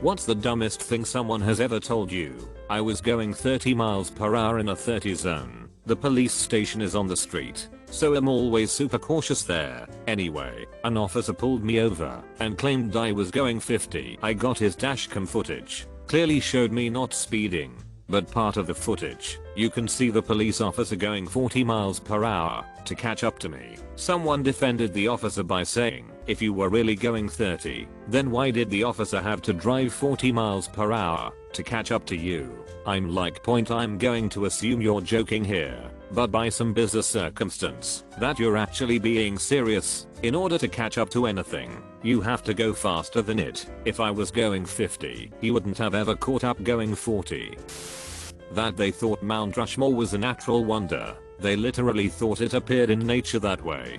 What's the dumbest thing someone has ever told you? I was going 30 miles per hour in a 30 zone. The police station is on the street, so I'm always super cautious there. Anyway, an officer pulled me over and claimed I was going 50. I got his dashcam footage. Clearly showed me not speeding. But part of the footage, you can see the police officer going 40 miles per hour to catch up to me. Someone defended the officer by saying, if you were really going 30, then why did the officer have to drive 40 miles per hour to catch up to you? I'm like, I'm going to assume you're joking here, but by some bizarre circumstance, that you're actually being serious. In order to catch up to anything, you have to go faster than it. If I was going 50, he wouldn't have ever caught up going 40. That they thought Mount Rushmore was a natural wonder. They literally thought it appeared in nature that way.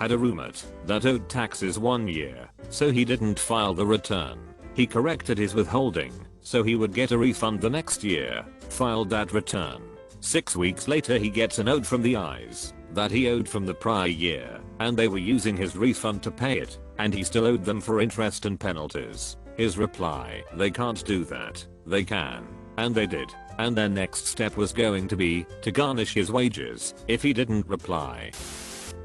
Had a roommate that owed taxes 1 year, so he didn't file the return. He corrected his withholding, so he would get a refund the next year, filed that return. 6 weeks later he gets a note from the eyes that he owed from the prior year, and they were using his refund to pay it, and he still owed them for interest and penalties. His reply, they can't do that. They can. And they did. And their next step was going to be to garnish his wages if he didn't reply.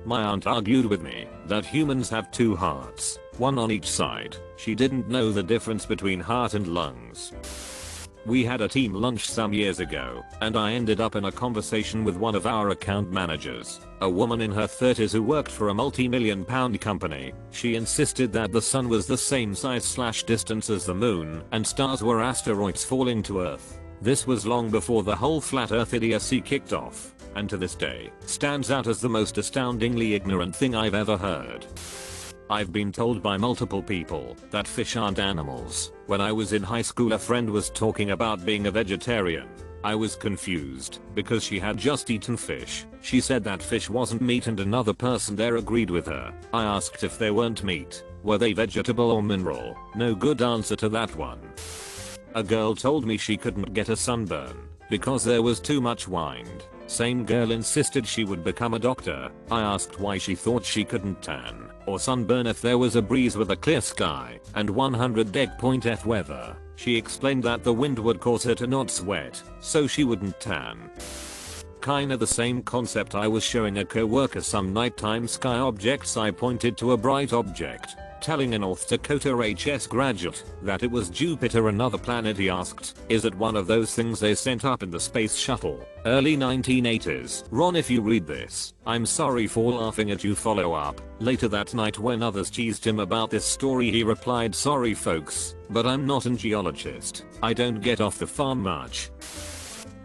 My aunt argued with me that humans have 2 hearts, one on each side. She didn't know the difference between heart and lungs. We had a team lunch some years ago, and I ended up in a conversation with one of our account managers, a woman in her 30s who worked for a multi-million-pound company. She insisted that the sun was the same size/distance as the moon, and stars were asteroids falling to Earth. This was long before the whole flat earth idiocy kicked off, and to this day, stands out as the most astoundingly ignorant thing I've ever heard. I've been told by multiple people that fish aren't animals. When I was in high school, a friend was talking about being a vegetarian. I was confused because she had just eaten fish. She said that fish wasn't meat and another person there agreed with her. I asked if they weren't meat, were they vegetable or mineral? No good answer to that one. A girl told me she couldn't get a sunburn because there was too much wind. Same girl insisted she would become a doctor. I asked why she thought she couldn't tan or sunburn if there was a breeze with a clear sky and 100°F weather. She explained that the wind would cause her to not sweat, so she wouldn't tan. Kinda the same concept. I was showing a co-worker some nighttime sky objects. I pointed to a bright object, telling a North Dakota HS graduate that it was Jupiter, another planet. He asked, is it one of those things they sent up in the space shuttle? Early 1980s. Ron, if you read this, I'm sorry for laughing at you. Follow up. Later that night, when others teased him about this story, he replied, sorry folks, but I'm not a geologist. I don't get off the farm much.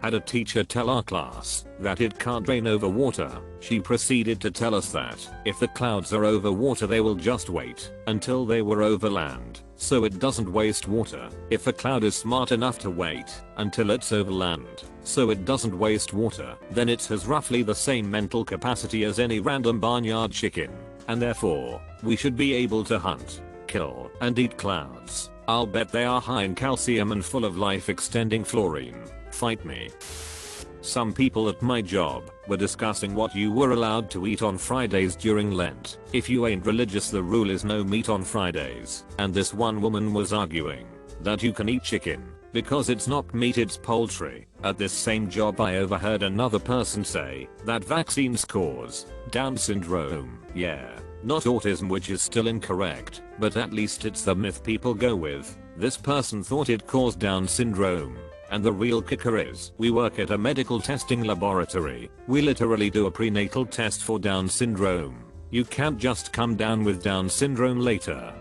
Had a teacher tell our class that it can't rain over water. She proceeded to tell us that if the clouds are over water, they will just wait until they were over land, so it doesn't waste water. If a cloud is smart enough to wait until it's over land, so it doesn't waste water, then it has roughly the same mental capacity as any random barnyard chicken, and therefore, we should be able to hunt, kill, and eat clouds. I'll bet they are high in calcium and full of life-extending fluorine. Fight me. Some people at my job were discussing what you were allowed to eat on Fridays during Lent. If you ain't religious, the rule is no meat on Fridays. And this one woman was arguing that you can eat chicken because it's not meat, it's poultry. At this same job, I overheard another person say that vaccines cause Down syndrome. Yeah, not autism, which is still incorrect, but at least it's the myth people go with. This person thought it caused Down syndrome. And the real kicker is, we work at a medical testing laboratory. We literally do a prenatal test for Down syndrome. You can't just come down with Down syndrome later.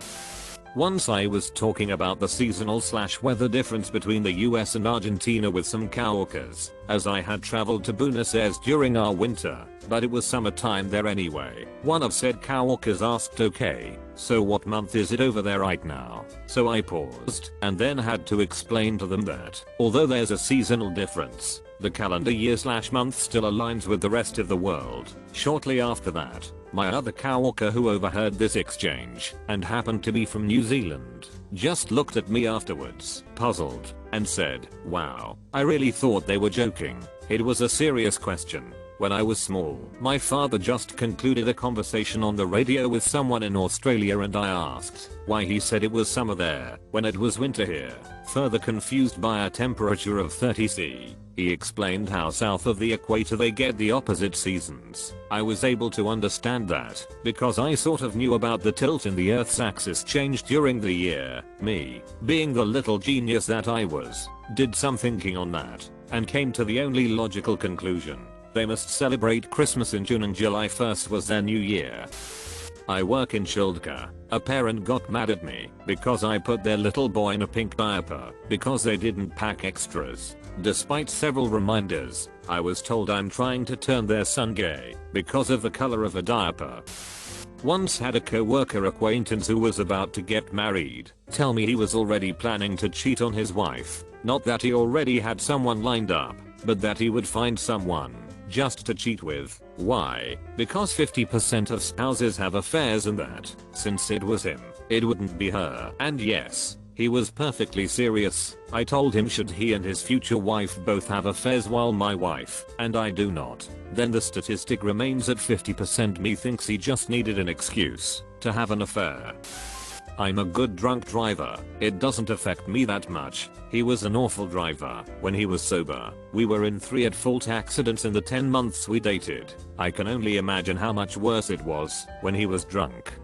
Once I was talking about the seasonal/weather difference between the US and Argentina with some coworkers, as I had traveled to Buenos Aires during our winter, but it was summertime there anyway. One of said coworkers asked, okay, so what month is it over there right now? So I paused and then had to explain to them that, although there's a seasonal difference, the calendar year/month still aligns with the rest of the world. Shortly after that, my other coworker, who overheard this exchange and happened to be from New Zealand, just looked at me afterwards, puzzled, and said, wow, I really thought they were joking. It was a serious question. When I was small, my father just concluded a conversation on the radio with someone in Australia and I asked why he said it was summer there when it was winter here. Further confused by a temperature of 30°C, he explained how south of the equator they get the opposite seasons. I was able to understand that because I sort of knew about the tilt in the Earth's axis change during the year. Me, being the little genius that I was, did some thinking on that and came to the only logical conclusion. They must celebrate Christmas in June and July 1st was their new year. I work in childcare. A parent got mad at me because I put their little boy in a pink diaper because they didn't pack extras. Despite several reminders, I was told I'm trying to turn their son gay because of the color of a diaper. Once had a co-worker acquaintance who was about to get married tell me he was already planning to cheat on his wife. Not that he already had someone lined up, but that he would find someone just to cheat with. Why? Because 50% of spouses have affairs and that, since it was him, it wouldn't be her. And yes, he was perfectly serious. I told him should he and his future wife both have affairs while my wife and I do not, then the statistic remains at 50%. Me thinks he just needed an excuse to have an affair. I'm a good drunk driver. It doesn't affect me that much. He was an awful driver when he was sober. We were in 3 at-fault accidents in the 10 months we dated. I can only imagine how much worse it was when he was drunk.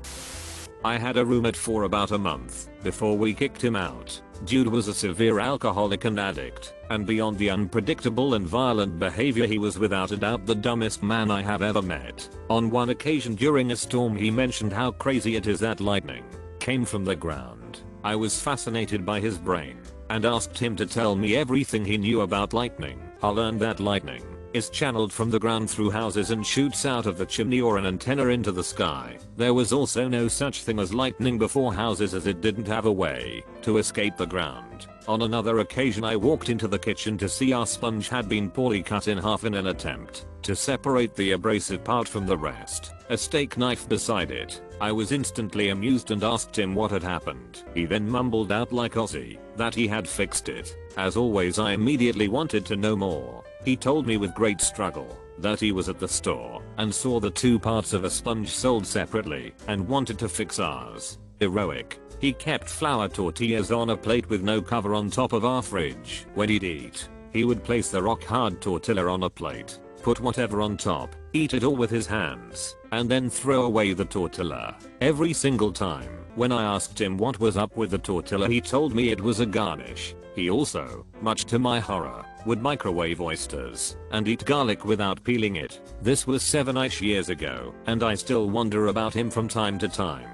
I had a roommate for about a month before we kicked him out. Dude was a severe alcoholic and addict, and beyond the unpredictable and violent behavior, he was without a doubt the dumbest man I have ever met. On one occasion during a storm, he mentioned how crazy it is that lightning came from the ground. I was fascinated by his brain and asked him to tell me everything he knew about lightning. I learned that lightning is channeled from the ground through houses and shoots out of the chimney or an antenna into the sky. There was also no such thing as lightning before houses, as it didn't have a way to escape the ground. On another occasion, I walked into the kitchen to see our sponge had been poorly cut in half in an attempt to separate the abrasive part from the rest. A steak knife beside it. I was instantly amused and asked him what had happened. He then mumbled out like Ozzy that he had fixed it. As always, I immediately wanted to know more. He told me with great struggle that he was at the store and saw the 2 parts of a sponge sold separately and wanted to fix ours. Heroic. He kept flour tortillas on a plate with no cover on top of our fridge. When he'd eat, he would place the rock hard tortilla on a plate, put whatever on top, eat it all with his hands, and then throw away the tortilla. Every single time when I asked him what was up with the tortilla, he told me it was a garnish. He also, much to my horror, would microwave oysters and eat garlic without peeling it. This was 7-ish years ago, and I still wonder about him from time to time.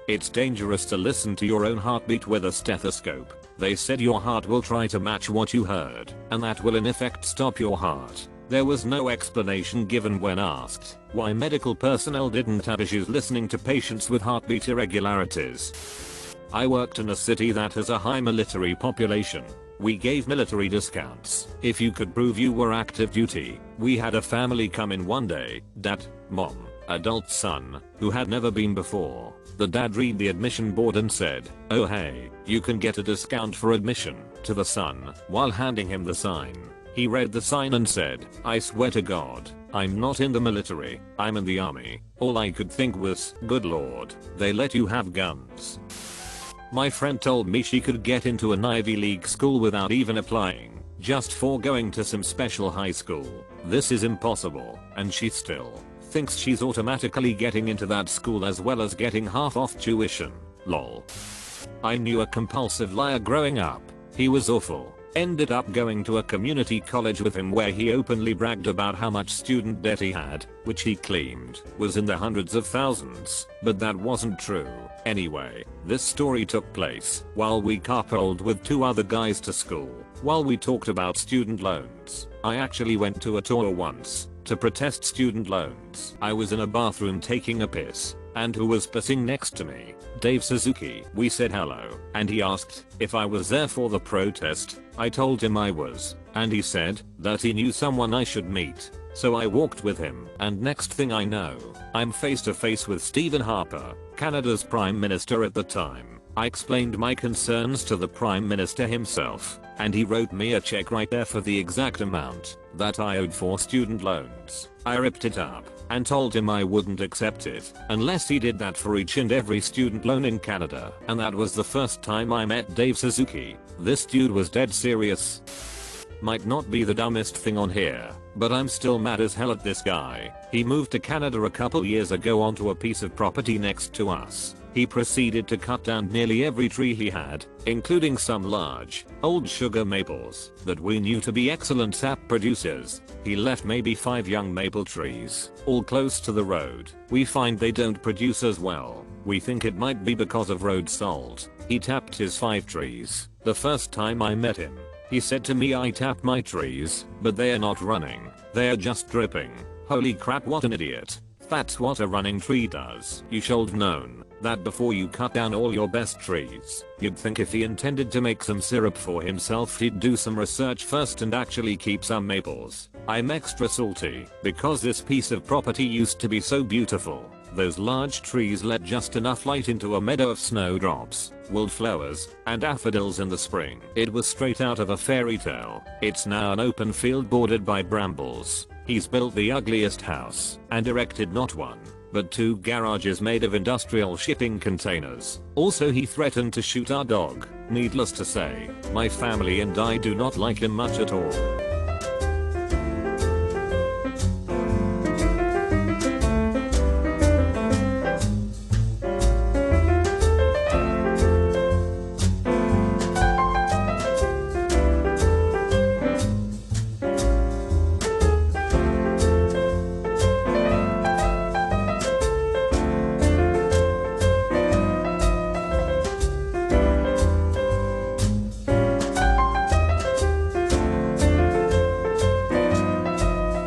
It's dangerous to listen to your own heartbeat with a stethoscope. They said your heart will try to match what you heard, and that will in effect stop your heart. There was no explanation given when asked why medical personnel didn't have issues listening to patients with heartbeat irregularities. I worked in a city that has a high military population. We gave military discounts if you could prove you were active duty. We had a family come in one day, dad, mom, adult son, who had never been before. The dad read the admission board and said, "Oh hey, you can get a discount for admission," to the son while handing him the sign. He read the sign and said, "I swear to God, I'm not in the military, I'm in the army." All I could think was, good lord, they let you have guns. My friend told me she could get into an Ivy League school without even applying, just for going to some special high school. This is impossible, and she still thinks she's automatically getting into that school as well as getting half off tuition. Lol. I knew a compulsive liar growing up. He was awful. Ended up going to a community college with him where he openly bragged about how much student debt he had, which he claimed was in the hundreds of thousands, but that wasn't true. Anyway, this story took place while we carpooled with 2 other guys to school. While we talked about student loans, I actually went to a tour once to protest student loans. I was in a bathroom taking a piss, and who was pissing next to me? Dave Suzuki. We said hello, and he asked if I was there for the protest. I told him I was, and he said that he knew someone I should meet. So I walked with him, and next thing I know, I'm face to face with Stephen Harper, Canada's Prime Minister at the time. I explained my concerns to the Prime Minister himself, and he wrote me a check right there for the exact amount that I owed for student loans. I ripped it up and told him I wouldn't accept it unless he did that for each and every student loan in Canada. And that was the first time I met Dave Suzuki. This dude was dead serious. Might not be the dumbest thing on here, but I'm still mad as hell at this guy. He moved to Canada a couple years ago onto a piece of property next to us. He proceeded to cut down nearly every tree he had, including some large, old sugar maples that we knew to be excellent sap producers. He left maybe 5 young maple trees, all close to the road. We find they don't produce as well. We think it might be because of road salt. He tapped his 5 trees. The first time I met him, he said to me, I tapped my trees, but they are not running. They are just dripping. Holy crap, what an idiot. That's what a running tree does. You should have known that before you cut down all your best trees. You'd think if he intended to make some syrup for himself, he'd do some research first and actually keep some maples. I'm extra salty because this piece of property used to be so beautiful. Those large trees let just enough light into a meadow of snowdrops, wildflowers, and daffodils in the spring. It was straight out of a fairy tale. It's now an open field bordered by brambles. He's built the ugliest house and erected not 1, but 2 garages made of industrial shipping containers. Also, he threatened to shoot our dog. Needless to say, my family and I do not like him much at all.